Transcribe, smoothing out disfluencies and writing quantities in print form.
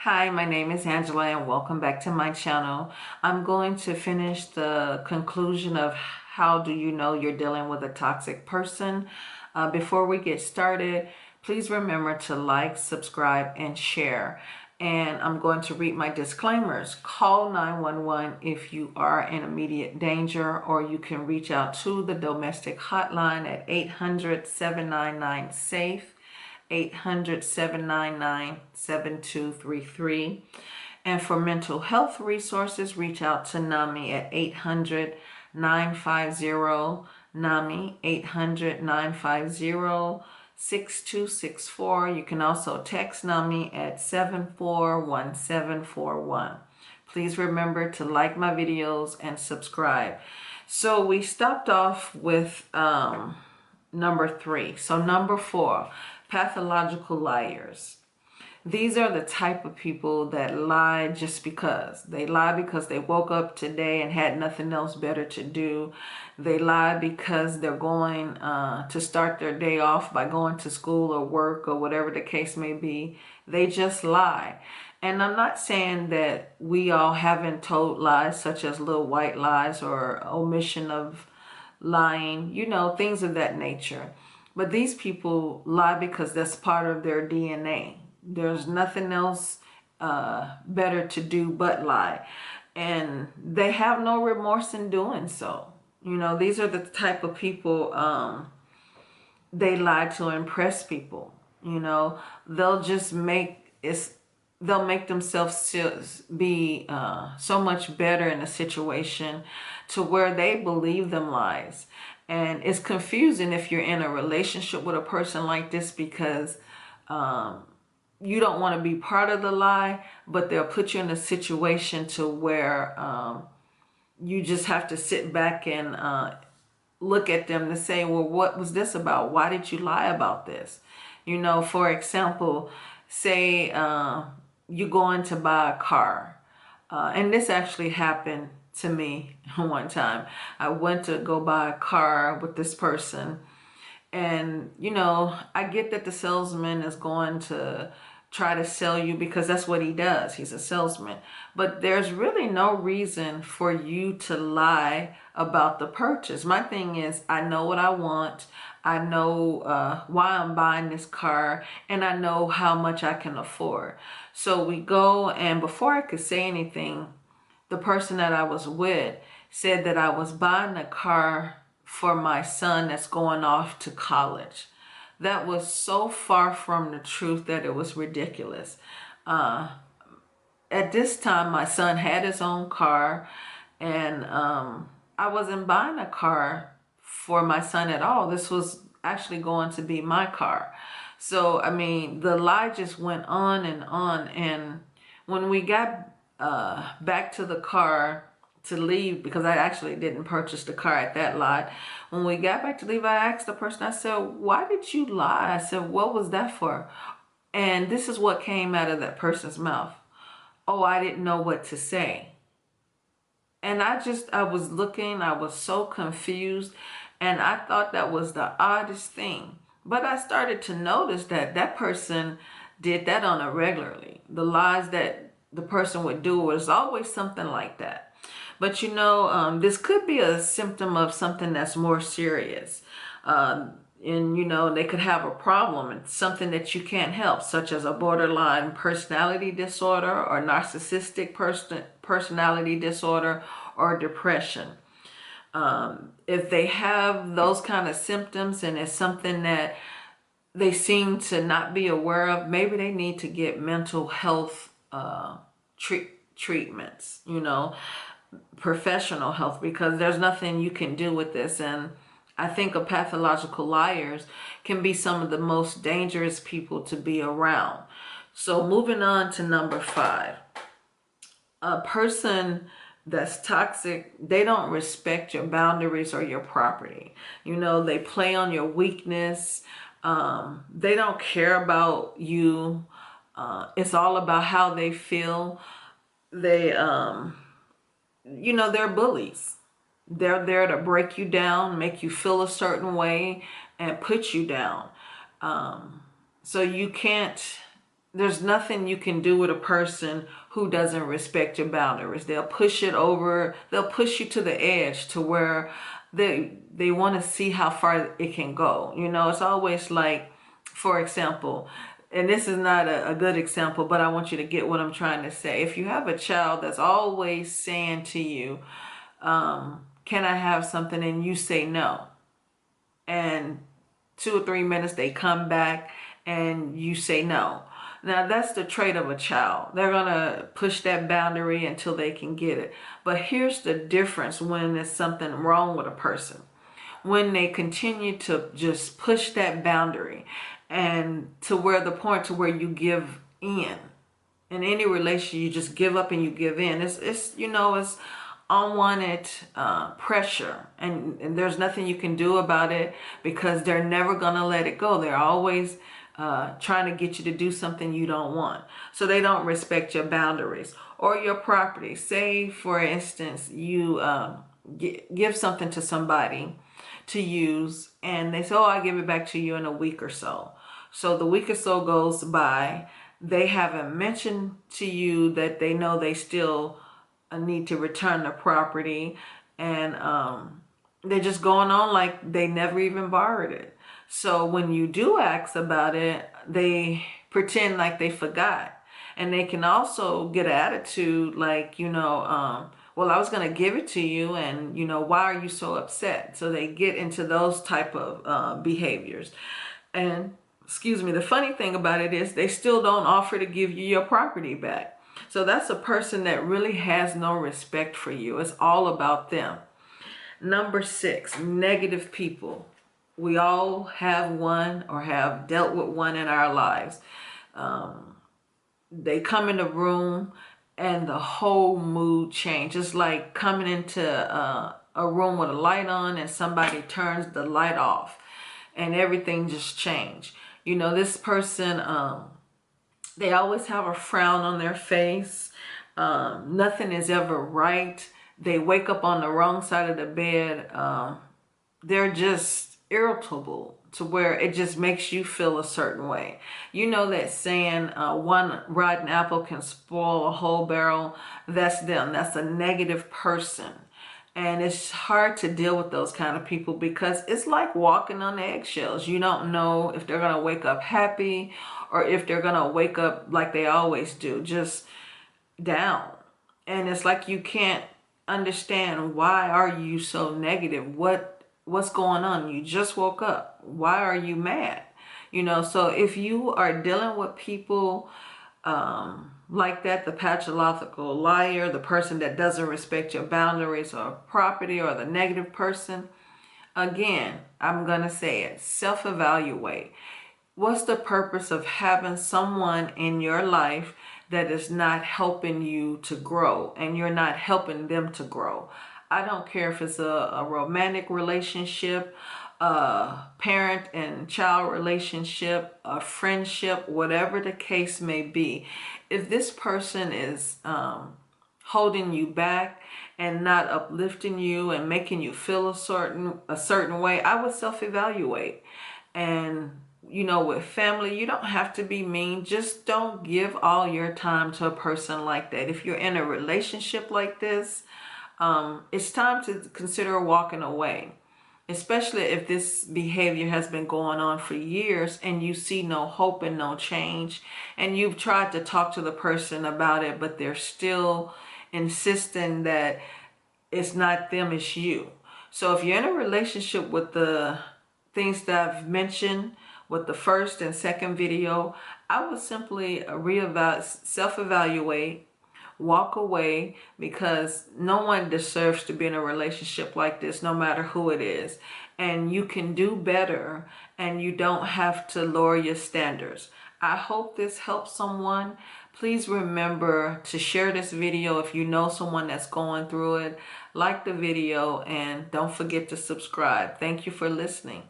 Hi, my name is Angela and welcome back to my channel. I'm going to finish the conclusion of how do you know you're dealing with a toxic person. Before we get started, please remember to like, subscribe, and share. And I'm going to read my disclaimers. Call 911 if you are in immediate danger, or you can reach out to the domestic hotline at 800-799-SAFE. 800-799-7233. And for mental health resources, reach out to NAMI at 800-950-NAMI, 800-950-6264. You can also text NAMI at 741741. Please remember to like my videos and subscribe. So we stopped off with number 3. So number 4, pathological liars. These are the type of people that lie just because. They lie because they woke up today and had nothing else better to do. They lie because they're going to start their day off by going to school or work or whatever the case may be. They just lie. And I'm not saying that we all haven't told lies, such as little white lies or omission of lying, things of that nature. But these people lie because that's part of their DNA. There's nothing else better to do but lie. And they have no remorse in doing so. These are the type of people, they lie to impress people. They'll just they'll make themselves be so much better in a situation to where they believe them lies. And it's confusing if you're in a relationship with a person like this, because you don't want to be part of the lie, but they'll put you in a situation to where you just have to sit back and look at them to say, well, what was this about? Why did you lie about this? For example, say you're going to buy a car. And this actually happened to me one time. I went to go buy a car with this person. And, I get that the salesman is going to try to sell you because that's what he does. He's a salesman. But there's really no reason for you to lie about the purchase. My thing is, I know what I want. I know why I'm buying this car, and I know how much I can afford. So we go, and before I could say anything, the person that I was with said that I was buying a car for my son that's going off to college. That was so far from the truth that it was ridiculous. At this time, my son had his own car, and I wasn't buying a car for my son at all. This was actually going to be my car. So, I mean, the lie just went on. And when we got back to the car to leave, because I actually didn't purchase the car at that lot. When we got back to leave, I asked the person, I said, why did you lie? I said, what was that for? And this is what came out of that person's mouth. Oh, I didn't know what to say. And I was looking, I was so confused, and I thought that was the oddest thing. But I started to notice that that person did that on a regularly. The lies that the person would do was always something like that. But this could be a symptom of something that's more serious. And they could have a problem and something that you can't help, such as a borderline personality disorder or narcissistic personality disorder or depression. If they have those kind of symptoms and it's something that they seem to not be aware of, maybe they need to get mental health treatments, professional health, because there's nothing you can do with this. And I think of pathological liars can be some of the most dangerous people to be around. So moving on to number 5. A person that's toxic, they don't respect your boundaries or your property. They play on your weakness. They don't care about you. It's all about how they feel. They're bullies. They're there to break you down, make you feel a certain way, and put you down. So you can't there's nothing you can do with a person who doesn't respect your boundaries. They'll push it over, they'll push you to the edge to where they want to see how far it can go. You know, it's always like, for example, and this is not a good example, but I want you to get what I'm trying to say. If you have a child that's always saying to you, can I have something? And you say no. And 2 or 3 minutes they come back and you say no. Now that's the trait of a child. They're gonna push that boundary until they can get it. But here's the difference when there's something wrong with a person. When they continue to just push that boundary and to where the point to where you give in any relation, you just give up and you give in. It's you know, it's unwanted pressure, and there's nothing you can do about it because they're never gonna let it go. They're always trying to get you to do something you don't want. So they don't respect your boundaries or your property. Say, for instance, you give something to somebody to use and they say, oh, I'll give it back to you in a week or so. So the week or so goes by. They haven't mentioned to you that they know they still need to return the property, and they're just going on like they never even borrowed it. So when you do ask about it, they pretend like they forgot. And they can also get an attitude like, you know, well, I was going to give it to you, and, you know, why are you so upset? So they get into those type of behaviors. And, excuse me, the funny thing about it is they still don't offer to give you your property back. So that's a person that really has no respect for you. It's all about them. Number 6, negative people. We all have one or have dealt with one in our lives. They come in the room and the whole mood changes. It's like coming into a room with a light on and somebody turns the light off and everything just changed. You know, this person, they always have a frown on their face. Nothing is ever right. They wake up on the wrong side of the bed. They're just irritable to where it just makes you feel a certain way. You know that saying, one rotten apple can spoil a whole barrel? That's them. That's a negative person. And it's hard to deal with those kind of people because it's like walking on eggshells. You don't know if they're going to wake up happy or if they're going to wake up like they always do, just down. And it's like you can't understand, why are you so negative? What's going on? You just woke up. Why are you mad? You know, so if you are dealing with people like that, the pathological liar, the person that doesn't respect your boundaries or property, or the negative person, again, I'm going to say it, self-evaluate. What's the purpose of having someone in your life that is not helping you to grow and you're not helping them to grow? I don't care if it's a romantic relationship, a parent and child relationship, a friendship, whatever the case may be. If this person is holding you back and not uplifting you and making you feel a certain way, I would self-evaluate. And you know, with family, you don't have to be mean. Just don't give all your time to a person like that. If you're in a relationship like this, it's time to consider walking away, especially if this behavior has been going on for years and you see no hope and no change, and you've tried to talk to the person about it, but they're still insisting that it's not them, it's you. So if you're in a relationship with the things that I've mentioned with the first and second video, I would simply self-evaluate, walk away, because no one deserves to be in a relationship like this, no matter who it is. And you can do better, and you don't have to lower your standards. I hope this helps someone. Please remember to share this video if you know someone that's going through it. Like the video, and don't forget to subscribe. Thank you for listening.